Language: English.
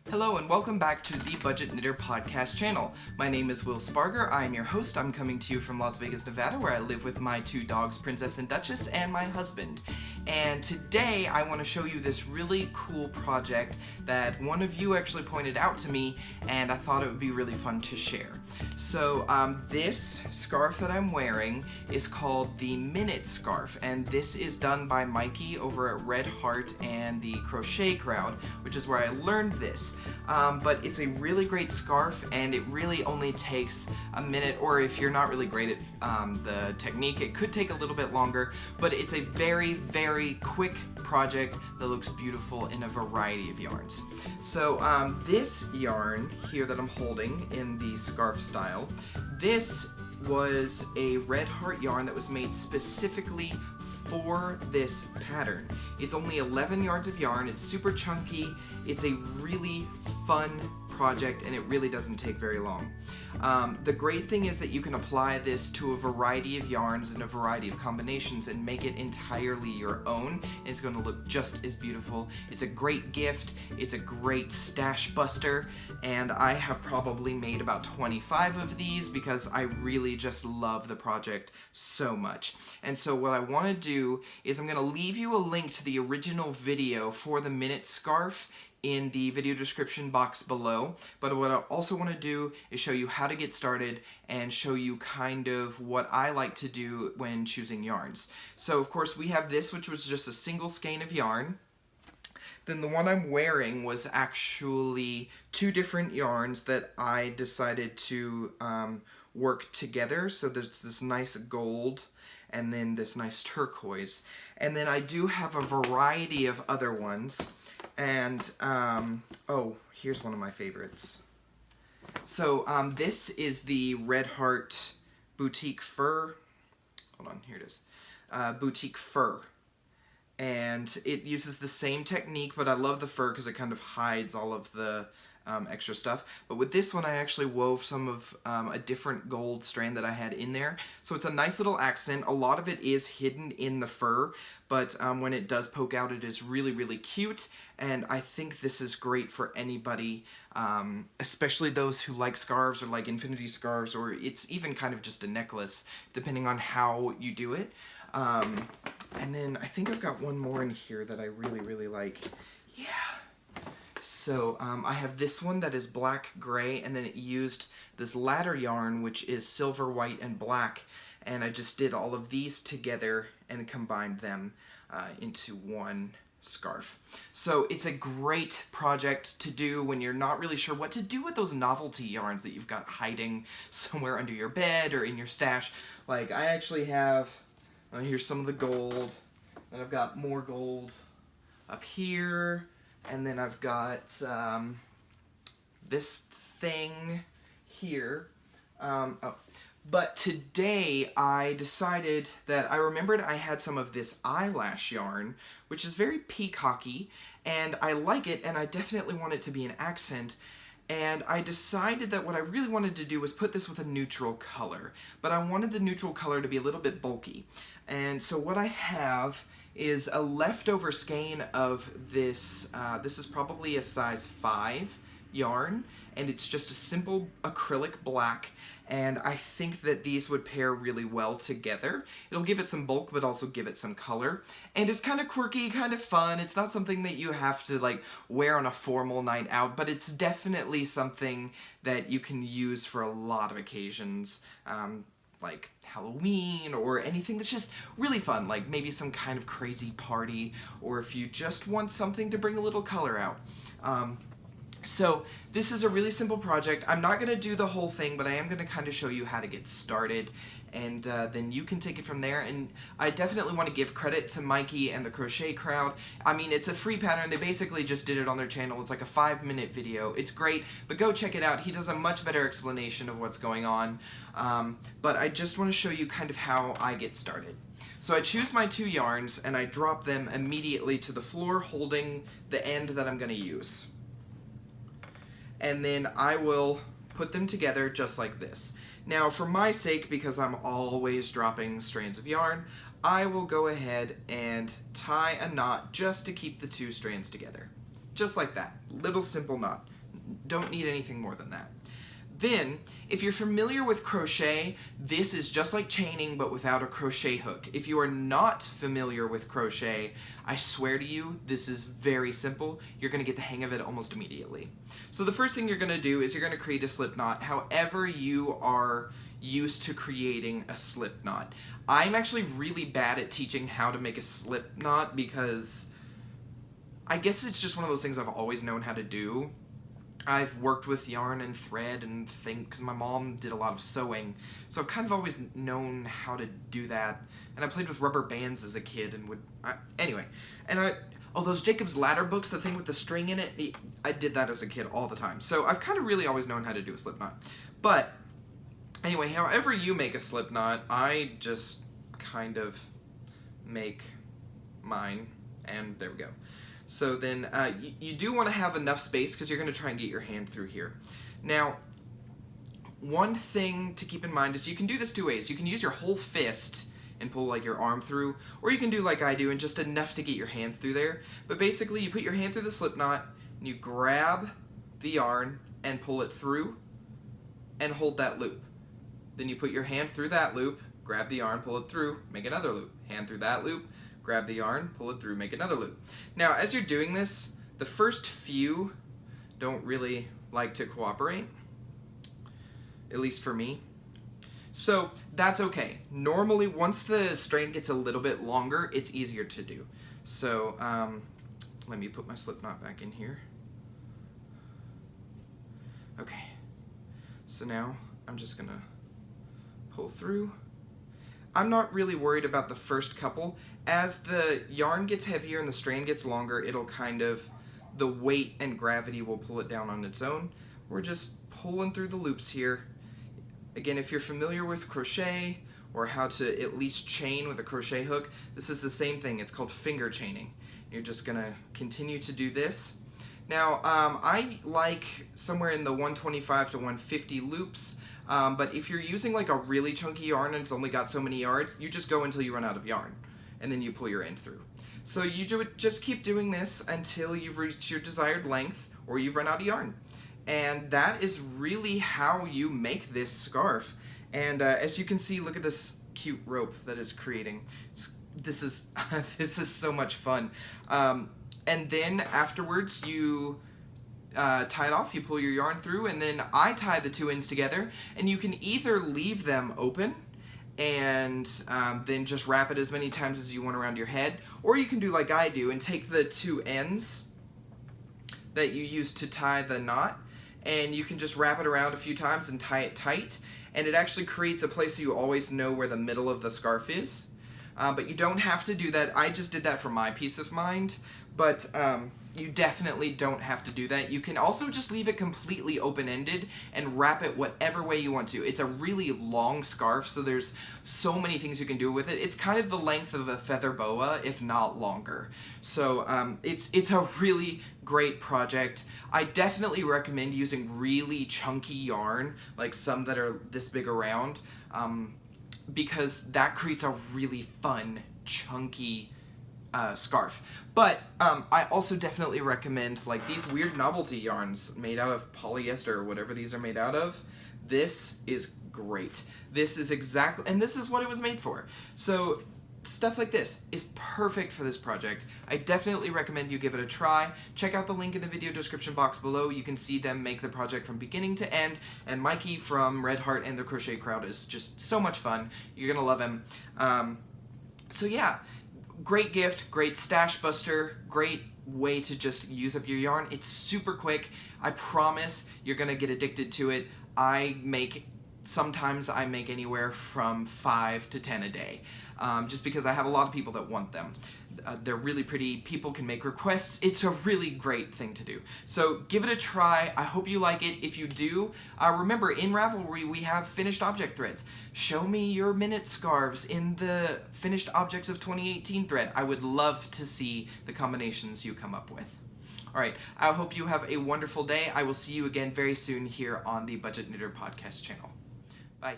Hello and welcome back to the Budget Knitter podcast channel. My name is WSpargurKnits. I am your host. I'm coming to you from Las Vegas, Nevada, where I live with my two dogs, Princess and Duchess, and my husband. And today I want to show you this really cool project that one of you actually pointed out to me, and I thought it would be really fun to share. So this scarf that I'm wearing is called the Minute Scarf, and this is done by Mikey over at Red Heart and the Crochet Crowd, which is where I learned this. But it's a really great scarf, and it really only takes a minute, or if you're not really great at the technique, it could take a little bit longer, but it's a very, very quick project that looks beautiful in a variety of yarns. So this yarn here that I'm holding in the scarf style, this was a Red Heart yarn that was made specifically for this pattern. It's only 11 yards of yarn, it's super chunky, it's a really fun project, and it really doesn't take very long. The great thing is that you can apply this to a variety of yarns and a variety of combinations and make it entirely your own. It's going to look just as beautiful. It's a great gift, it's a great stash buster, and I have probably made about 25 of these because I really just love the project so much. And so what I want to do is I'm going to leave you a link to the original video for the Minute Scarf in the video description box below, but what I also want to do is show you how to get started and show you kind of what I like to do when choosing yarns. So of course we have this, which was just a single skein of yarn. Then the one I'm wearing was actually two different yarns that I decided to work together. So there's this nice gold and then this nice turquoise. And then I do have a variety of other ones. And, oh, here's one of my favorites. So, this is the Red Heart Boutique Fur. Hold on, here it is. Boutique Fur. And it uses the same technique, but I love the fur because it kind of hides all of the extra stuff. But with this one, I actually wove some of a different gold strand that I had in there. So it's a nice little accent. A lot of it is hidden in the fur, but when it does poke out, it is really, really cute. And I think this is great for anybody, especially those who like scarves or like infinity scarves, or it's even kind of just a necklace, depending on how you do it. And then I think I've got one more in here that I really, really like. Yeah. So I have this one that is black gray, and then it used this ladder yarn, which is silver, white, and black, and I just did all of these together and combined them into one scarf. So it's a great project to do when you're not really sure what to do with those novelty yarns that you've got hiding somewhere under your bed or in your stash. Like I actually have, here's some of the gold, and I've got more gold up here. And then I've got this thing here. But today I decided that I remembered I had some of this eyelash yarn, which is very peacocky, and I like it, and I definitely want it to be an accent. And I decided that what I really wanted to do was put this with a neutral color, but I wanted the neutral color to be a little bit bulky. And so what I have is a leftover skein of this, this is probably a size 5 yarn, and it's just a simple acrylic black, and I think that these would pair really well together. It'll give it some bulk, but also give it some color, and it's kind of quirky, kind of fun. It's not something that you have to like wear on a formal night out, but it's definitely something that you can use for a lot of occasions, like Halloween or anything that's just really fun, like maybe some kind of crazy party, or if you just want something to bring a little color out. So this is a really simple project. I'm not going to do the whole thing, but I am going to kind of show you how to get started, and then you can take it from there. And I definitely want to give credit to Mikey and the Crochet Crowd. I mean, it's a free pattern. They basically just did it on their channel. It's like a 5-minute video. It's great, but go check it out. He does a much better explanation of what's going on. But I just want to show you kind of how I get started. So I choose my 2 yarns, and I drop them immediately to the floor, holding the end that I'm going to use. And then I will put them together just like this. Now for my sake, because I'm always dropping strands of yarn, I will go ahead and tie a knot just to keep the 2 strands together. Just like that. Little simple knot. don't need anything more than that. Then, if you're familiar with crochet, this is just like chaining but without a crochet hook. If you are not familiar with crochet, I swear to you, this is very simple. You're going to get the hang of it almost immediately. So the first thing you're going to do is you're going to create a slip knot however you are used to creating a slip knot. I'm actually really bad at teaching how to make a slip knot because I guess it's just one of those things I've always known how to do. I've worked with yarn and thread and things because my mom did a lot of sewing, so I've kind of always known how to do that. And I played with rubber bands as a kid and anyway. And those Jacob's Ladder books, the thing with the string in it, I did that as a kid all the time. So I've kind of really always known how to do a slip knot. But anyway, however you make a slip knot, I just kind of make mine, and there we go. So then you do want to have enough space because you're going to try and get your hand through here. Now, one thing to keep in mind is you can do this two ways. You can use your whole fist and pull like your arm through, or you can do like I do and just enough to get your hands through there. But basically you put your hand through the slip knot and you grab the yarn and pull it through and hold that loop. Then you put your hand through that loop, grab the yarn, pull it through, make another loop. Hand through that loop, grab the yarn, pull it through, make another loop. Now, as you're doing this, the first few don't really like to cooperate, at least for me. So that's okay. Normally, once the strand gets a little bit longer, it's easier to do. So let me put my slip knot back in here. Okay, so now I'm just gonna pull through. I'm not really worried about the first couple. As the yarn gets heavier and the strand gets longer, it'll the weight and gravity will pull it down on its own. We're just pulling through the loops here. Again, if you're familiar with crochet or how to at least chain with a crochet hook, this is the same thing. It's called finger chaining. You're just gonna continue to do this. Now, I like somewhere in the 125 to 150 loops. But if you're using like a really chunky yarn and it's only got so many yards, you just go until you run out of yarn, and then you pull your end through. So you just keep doing this until you've reached your desired length or you've run out of yarn. And that is really how you make this scarf. And as you can see, look at this cute rope that is creating. This is this is so much fun. And then afterwards you tie it off, you pull your yarn through, and then I tie the two ends together, and you can either leave them open and then just wrap it as many times as you want around your head, or you can do like I do and take the two ends that you use to tie the knot, and you can just wrap it around a few times and tie it tight, and it actually creates a place so you always know where the middle of the scarf is. But you don't have to do that. I just did that for my peace of mind, but you definitely don't have to do that. You can also just leave it completely open-ended and wrap it whatever way you want to. It's a really long scarf, so there's so many things you can do with it. It's kind of the length of a feather boa, if not longer. So it's a really great project. I definitely recommend using really chunky yarn, like some that are this big around, because that creates a really fun, chunky scarf. But I also definitely recommend like these weird novelty yarns made out of polyester or whatever these are made out of. This is great. This is exactly, and this is what it was made for. So stuff like this is perfect for this project. I definitely recommend you give it a try. Check out the link in the video description box below. You can see them make the project from beginning to end, and Mikey from Red Heart and the Crochet Crowd is just so much fun. You're gonna love him. So yeah, great gift, great stash buster, great way to just use up your yarn. It's super quick. I promise you're gonna get addicted to it. Sometimes I make anywhere from 5 to 10 a day, just because I have a lot of people that want them. They're really pretty. People can make requests. It's a really great thing to do. So give it a try. I hope you like it. If you do, remember in Ravelry we have finished object threads. Show me your minute scarves in the finished objects of 2018 thread. I would love to see the combinations you come up with. Alright, I hope you have a wonderful day. I will see you again very soon here on the Budget Knitter Podcast channel. Bye.